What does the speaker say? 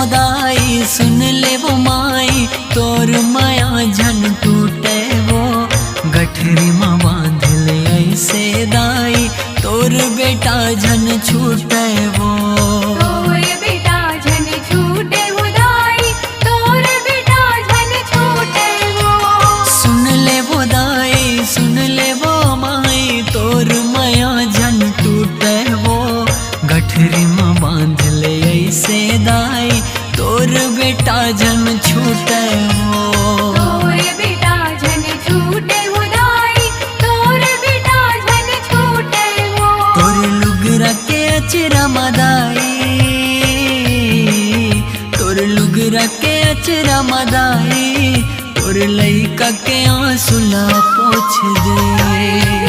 वो दाई सुन ले वो माई तोर माया झन टूटे वो गठरी माँ बांध ले ऐसे दाई तोर बेटा झन छूटे वो तोर बेटा झन छूटे वो दाई तोर बेटा झन छूटे वो सुन ले वो दाई सुन ले वो माई तोर माया झन टूटे वो गठरी माँ बांध ले ऐसे दाई तोर बेटा झन छूटे वो तोर बेटा झन छूटे वो दाई तोर बेटा झन छूटे वो तोर लुगरा के अचरा मदाई तोर लुगरा के अचरा मदाई तोर लइका के आंसू ला पोछ दे।